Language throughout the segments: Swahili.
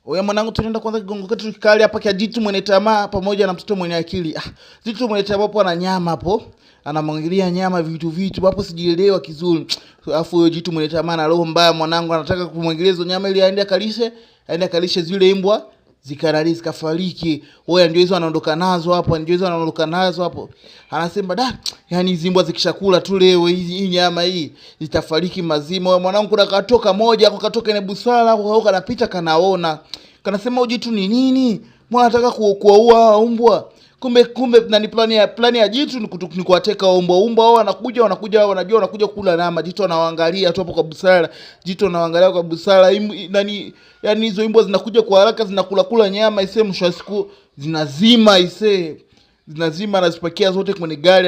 Oya mwanangu, tunaenda kwanza kigongo ketu kikali hapa kia Jitu mwenye tamaa pamoja na mtoto mwenye akili. Jitu mwenye tamaa hapo ana nyama hapo. Anamwangalia nyama vitu hapo sijielewa kizuri. Alafu huyo Jitu mwenye tamaa na roho mbaya mwanangu anataka kumwangalia hizo nyama ili aende akalishe zile imbwa zikarari zikafariki. Oya ndio hizo anaondoka nazo hapo. Anasema yani hizi imbwa zikishakula tu leo hii nyama hii zitafariki mazima. Oya mwanangu kuna katoka moja katoka ina busara kwa kanapita kanaona. Kanasema Jitu ni nini? Mbona anataka kuwaua umbwa? Kumbe nani plani ya Jitu ni kuwateka umbwa wao wanakuja wanajua wanakuja kula nyama. Jitu anawaangalia tu hapo kwa busara. Jitu anawaangalia kwa busara. Yani hizo imbwa zinakuja kwa haraka zinakula nyama ise mwisho wa siku zinazima anazipakia zote kwenye gari.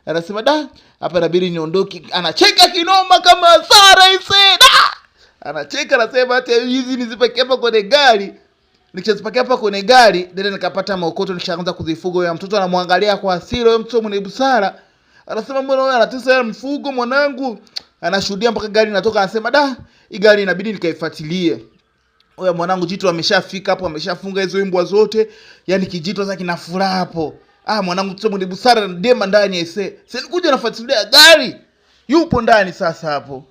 Anasema hapa inabidi niondoke. Anacheka kinoma kama Sara ise. Anacheka anasema hata hizi nizipakia hapa kwenye gari. Nikizipakia hapa kwenye gari, ndio nikapata maokoto nishaanza kuzifuga. Huyo mtoto anamwangalia kwa hasira, huyo mtoto mwenye busara. Anasema mbona wewe anatesa ya mfugo mwanangu? Anashuhudia mpaka gari inatoka anasema hii gari inabidi nikaifuatilie. Huyo mwanangu Jitu ameshafika hapo, ameshafunga hizo imbwa zote. Yaani Kijitu sasa kina furaha hapo. Mwanangu mtoto mwenye busara na dema ndani aise. Sasa kuja nafuatilia gari. Yupo ndani sasa hapo.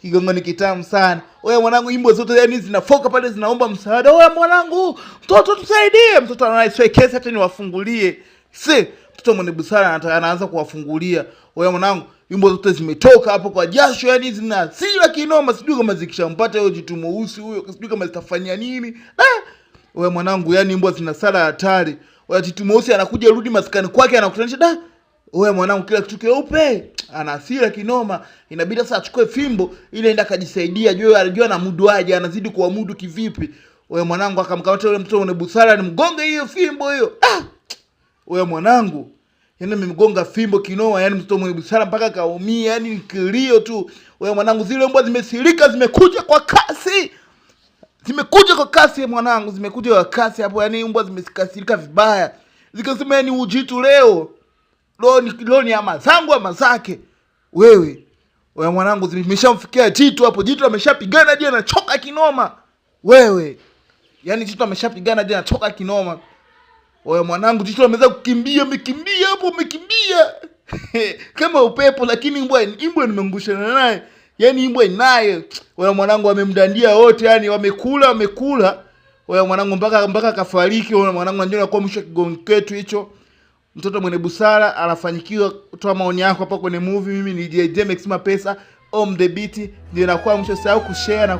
Kigongo ni kitamu sana. Oya mwanangu imbwa zote yani zinafoka pale zinaomba msaada. Oya mwanangu, mtoto tusaidie. Mtoto anaiswekeza hata niwafungulie. Mtoto mwenye busara anaanza kuwafungulia. Oya mwanangu, imbwa zote zimetoka hapo kwa jasho yani zinasila kinoma, sijui kama zikishampata huyo Jitu mweusi huyo, sijui kama zitafanya nini. Oya mwanangu, yani imbwa zinasala hatari. Oya Jitu mweusi anakuja rudi maskani kwake anakutanisha oya mwanangu kila kitu keupe. Ana hasira kinoma. Inabidi sasa achukue fimbo ili aende akajisaidia. Alijua na mudu aje, anazidi kuamudu kivipi. Oya mwanangu akamkamata yule mtoto mwenye busara ni mgonge hiyo fimbo hiyo. Oya mwanangu, yani nimemgonga fimbo kinoma, yani mtoto mwenye busara mpaka kaumia, yani ni kilio tu. Oya mwanangu zile mbwa zimesirika, zimekuja kwa kasi. Zimekuja kwa kasi hapo, yani mbwa zimekasirika vibaya. Zikasema yani Jitu leo ni ama zangu ama zake wewe. Oya mwanangu zimeshamfikia Jitu hapo. Jitu ameshapigana hadi anachoka kinoma wewe. Yani Jitu ameshapigana hadi anachoka kinoma. Oya mwanangu Jitu ameweza kukimbia, amekimbia kama upepo, lakini imbwa nimeangushana naye. Yani imbwa inaye. Oya mwanangu amemdandia wote, yani wamekula. Oya mwanangu mpaka kafariki. Oya mwanangu anajua kwa mwisho kigongo ketu hicho. Mtoto mwenye busara anafanyikiwa. Toa maoni yako hapa kwenye movie. Mimi ni DJ Maxima Pesa on the beat. Ndio nakuwa mwisho, sahau kushare na